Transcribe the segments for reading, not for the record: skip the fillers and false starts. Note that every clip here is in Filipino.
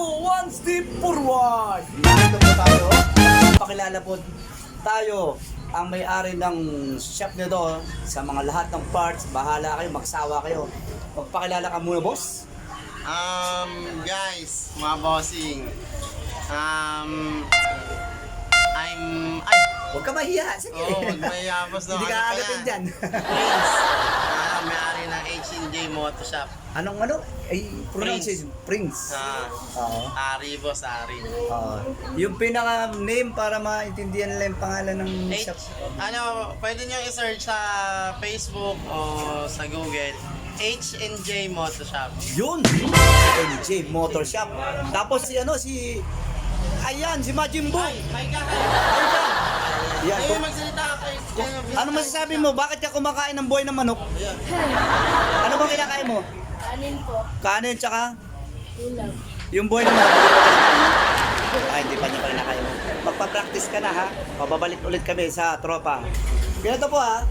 one step forward. Nandito po tayo. Pakilala po tayo ang may-ari ng shop nito sa mga lahat ng parts. Bahala kayo, magsawa kayo. Magpakilala ka muna, boss. Guys, mga bossing. Huwag ka mahiya. Sige. Magmayabas na. Hindi ka agatin dyan. Prince. May-ari ng H&J Moto Shop. Anong ano? Ay, pronunciation. Prince. Oo. Ari, boss, Ari. Yung pinaka-name para maintindihan nila yung pangalan ng shop. Pwede nyo i-search sa Facebook o sa Google. H&J Moto Shop. Yun! NJ Motor Shop. Tapos si ayan, si Majin Boy. May ka Yan. Ayaw magsalita ka kayo. Ano masasabi mo? Bakit ka kumakain ng buhay ng manok? Ano bang kinakain mo? Kanin po. Kanin tsaka Ulam. yung buhay ng manok. Hindi pa niya kinakain mo. Magpa-practice ka na ha. Pababalik ulit kami sa tropa. Ganito po ha.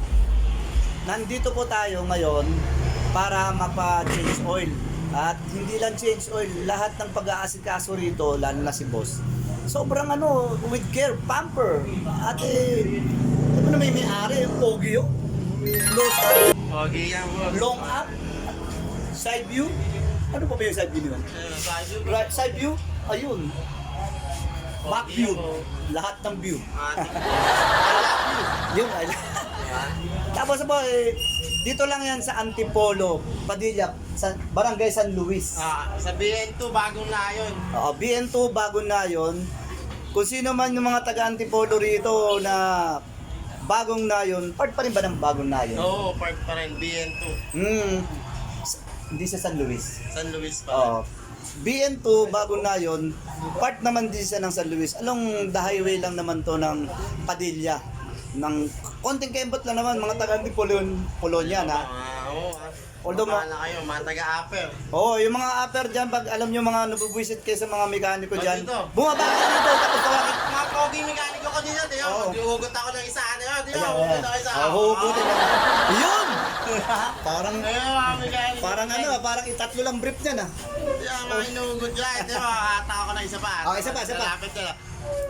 Nandito po tayo ngayon para mapa-change oil. At hindi lang change oil, lahat ng pag-aasikaso rito, lalo na si boss. Sobrang with care, pamper. At ano na may-ari, pogi yun. Close up, Okay yan, boss. long up, side view. Ano pa ba yung side view nyo? Right side view, ayun. Back view, lahat ng view. Yun, tapos po, dito lang yan sa Antipolo, Padilla, sa Barangay San Luis. Sa BN2, bagong layon. BN2, bago na yun. Kung sino man yung mga taga Antipolo rito na bagong na yun, part pa rin ba ng bagong na yun? Oo, part pa rin, BN2. Hindi sa San Luis. San Luis pa. BN2, bago na yun, part naman din siya ng San Luis. Along the highway lang naman to ng Padilla. Ng konting kembot lang naman, mga taga Antipolo yan ha. Oo. Although Bahala kayo, mga taga-upper. Yung mga upper dyan, pag alam nyo mga nabubuisit kayo sa mga mekaniko dyan, Dito. bumaba ka dito, tapos tawagin. Mga pogi mekaniko ko dito, di ba? Oo. Maghuhugot ako ng isa, di ba? Huhugot ako isa. Huhugutin mo. Yun! Parang, Ayun, mga mekaniko. parang itatlo lang brief niyan Di ba, mga inuhugot dyan, di ba? Hata ako ng isa pa. Isa pa. Lapit na lang.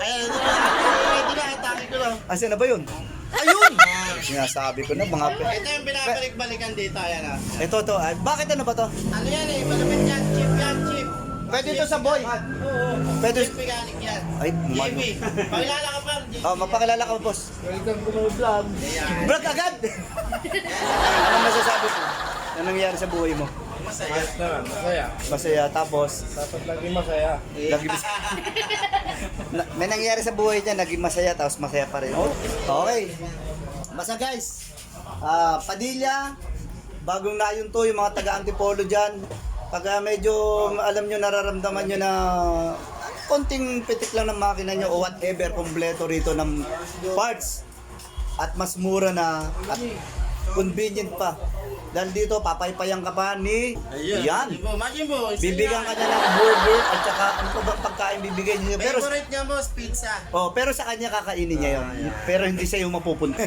Ayun, di ba? Ito na, atake ko lang. Asan na ba yun? Ayun! Sinasabi ko na, mga Ito yung pinabalik-balikan dito, ayan ah. Ito. Bakit ano ba to? Ano yan eh, malapit yan, chip yan, chip. Pwede ito sa boy. Oo, Pwede. chip mechanic yan. Ay, JB, pakilala ka pa. mapakilala ka boss. Welcome to my vlog. Vlog agad! Anong masasabi mo? Anong nangyari sa buhay mo? Masaya. Masaya. Masaya, tapos Dapat lagi masaya. lagi may nangyari sa buhay niya, naging masaya, tapos masaya pa rin. Okay. Basta guys, Padilla, bagong nayon to, yung mga taga Antipolo dyan. Pag medyo alam nyo, nararamdaman nyo na konting pitik lang ng makina nyo o whatever, kompleto rito ng parts. At mas mura na at convenient pa. Dahil dito, papaypayan ka pa ni yan. Imagine mo, Bibigyan ka niya ng burger at saka ano pa bang pagkain bibigay niya. Pero favorite niya boss, pizza. pero sa kanya kakainin niya yun. Pero hindi siya yung mapupunta.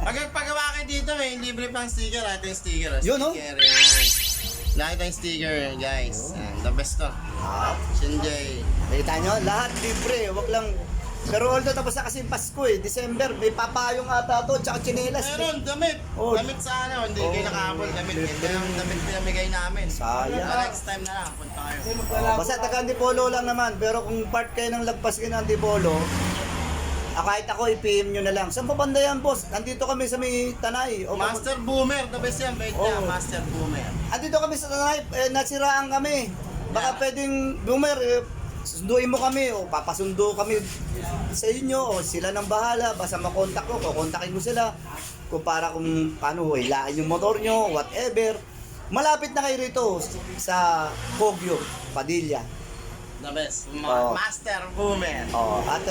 Pag pagawa kayo dito, may libre pang sticker. Ito yung sticker. Yun, no? Sticker, yan. Lahat ng sticker, guys. Yan, the best to. Shinjay. Nakita nyo? Lahat libre. Wag lang. Pero although tapos na kasi yung Pasko December, may papayong ata to, tsaka tsinelas. Meron, damit. Oh. Damit sa ano, hindi kayo nakahabol. Damit. Ito yung damit pinamigay namin. Sayang. Next time na lang, punta kayo. Basta taga Antipolo lang naman. Pero kung part kayo ng lagpas kayo ng Antipolo, kahit ako, i-PM nyo na lang. Saan pa banda yan, boss? Nandito kami sa may Tanay. Master Boomer, the best yan. Bait niya, Master Boomer. Andito kami sa Tanay, nasiraan kami. Baka pwedeng Boomer, sunduin mo kami o papasundo kami sa inyo o sila nang bahala. Basta makontak ko, kukontakin mo sila. Kung para kung paano, hilain yung motor nyo, whatever. Malapit na kayo rito sa Kogyo, Padilla. The best. Oh. Master Boomer. At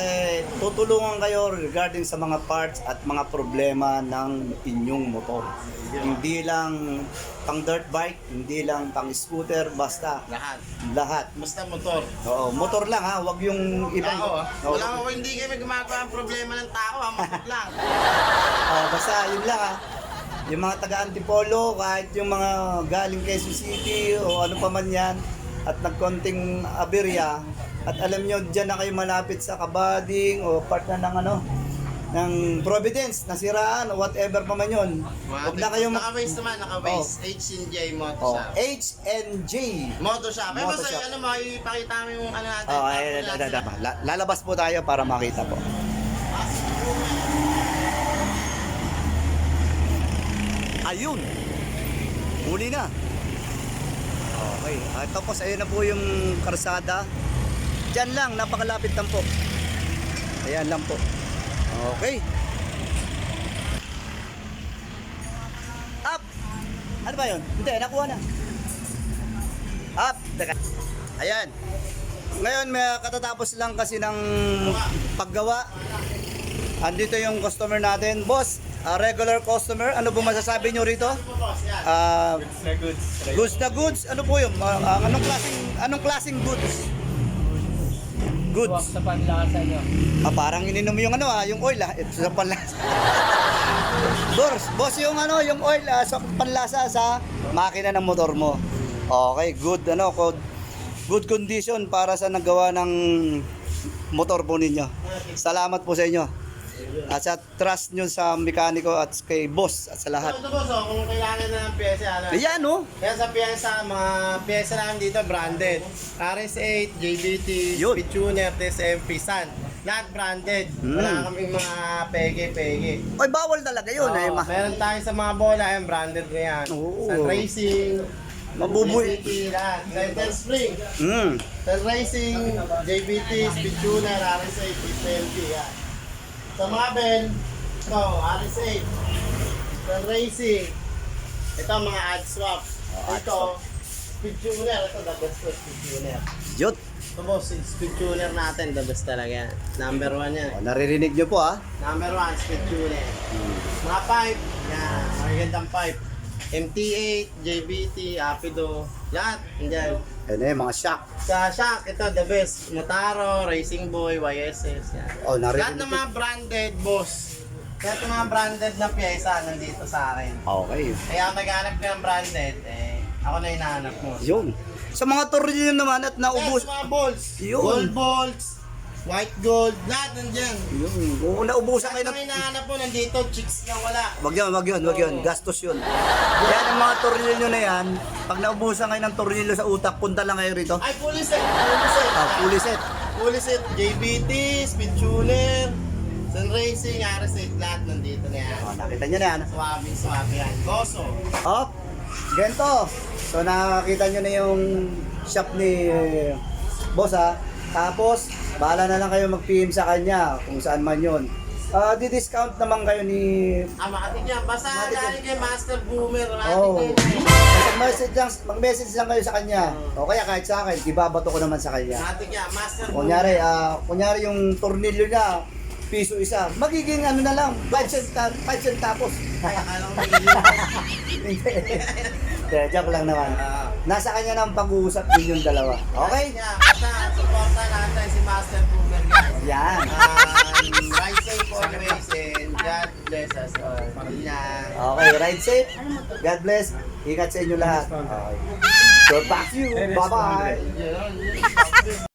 tutulungan kayo regarding sa mga parts at mga problema ng inyong motor. Hindi lang pang dirt bike, hindi lang pang scooter, basta Lahat. lahat. Basta motor. Motor lang ha, wag yung ibang. Tao Wala ko, hindi kami gumagawa ang problema ng tao motor lang. Basta yun lang ha. Yung mga taga Antipolo, kahit yung mga galing Quezon City o ano pa man yan, at nagkonting aberya at alam nyo dyan na kayo malapit sa Kabading o part na ng ano ng Providence, nasiraan o whatever pa man yun, huwag na kayong Naka-waste naman, naka-waste. H&J Moto Shop. H&J Moto Shop. Eh, Moto basta Shop. ano mo, ipakita mo yung ano natin. lalabas po tayo para makita po. Ayun, huli na. Okay, tapos ayun na po yung karsada. Diyan lang, napakalapit lang po. Ayan lang po. Okay. Up! Ano ba yun? Hindi, nakuha na. Up! Teka. Ayan. Ngayon, may katatapos lang kasi ng paggawa. Andito yung customer natin. Boss, regular customer. Ano po masasabi nyo rito? Goods na goods. Ano po yun? Anong klaseng goods? Goods. Sa panlasa nyo. Parang ininom yung yung oil ito sa panlasa. boss, yung yung oil sa panlasa sa makina ng motor mo. Okay, good good condition para sa naggawa ng motor po ninyo. Salamat po sa inyo. At sa trust nyo sa mekaniko at kay boss at sa lahat. Ito boss, kung kailangan na ng pyesa, ano? Ayan Kaya sa pyesa, mga pyesa namin dito, branded. RS8, JBT, Yun. Speed Tuner, TSMP, Sun. Lahat branded. Wala kaming mga pege-pege. Oy, bawal talaga yun. Meron tayo sa mga bola, yung branded na yan. Oo. Sun Racing, Mabubuy. JBT, lahat. Center Spring, Mm. Sun Racing, JBT, Speed Tuner, RS8, TSMP, yan. Sa mga Ben, ito, RS8, Sun Racing, ito mga ad swap. Ito, Speed Tuner, ito the best for Speed Tuner. Yun. Ito boss, yung Speed Tuner natin, the best talaga. Number 1 yan. Naririnig nyo po Number 1, Speed Tuner. Mga pipe, yan, magagandang pipe. MT8, JBT, Apido, lahat, andyan. Ayun na yung mga shock. Sa shock, ito the best. Motaro, Racing Boy, YSS, yan. Naririnig Lahat ng mga branded, boss. Lahat ng mga branded na pyesa nandito sa akin. Okay. Kaya kung naghanap ka ng branded, ako na hinahanap mo. Yun. Sa mga tornilyo naman at naubos. Yes, mga bolts. Yun. Gold bolts, white gold, lahat nandyan. Yun. Kung naubusan kayo Lahat ng... ng hinahanap mo nandito, chicks lang wala. Wag yun. Gastos yun. Yan ang mga tornilyo na yan. Pag naubusan kayo ng tornilyo sa utak, punta lang kayo rito. Ay, fully set, fully set. Fully set. Fully set, JBT, Speed Tuner, Sun Racing, RS8, lahat nandito na yan. Nakita nyo na yan. Swabe yan. Goso. Up. Gento. So nakakita nyo na yung shop ni boss Tapos, bahala na lang kayo mag-PM sa kanya kung saan man yun. Di-discount naman kayo ni... Makatik yan. Basta Matik yan. galing kay Master Boomer. Oh. Matik yan. Mag-message lang kayo sa kanya. O kaya kahit sa akin, ibabato ko naman sa kanya. Matik yan. Master Boomer. Kunyari yung tornilyo niya, piso isa, magiging na lang, 5 centavos. Kaya alam mo Joke lang naman. Nasa kanya na ang pag-uusap din yung dalawa. Okay? Basta supporta natin si Master Boomer guys. Yan. Ride safe always and God bless us all. Yan. Okay, ride safe. God bless. Ingat sa inyo lahat. Okay. So back to you. Bye-bye. Yun.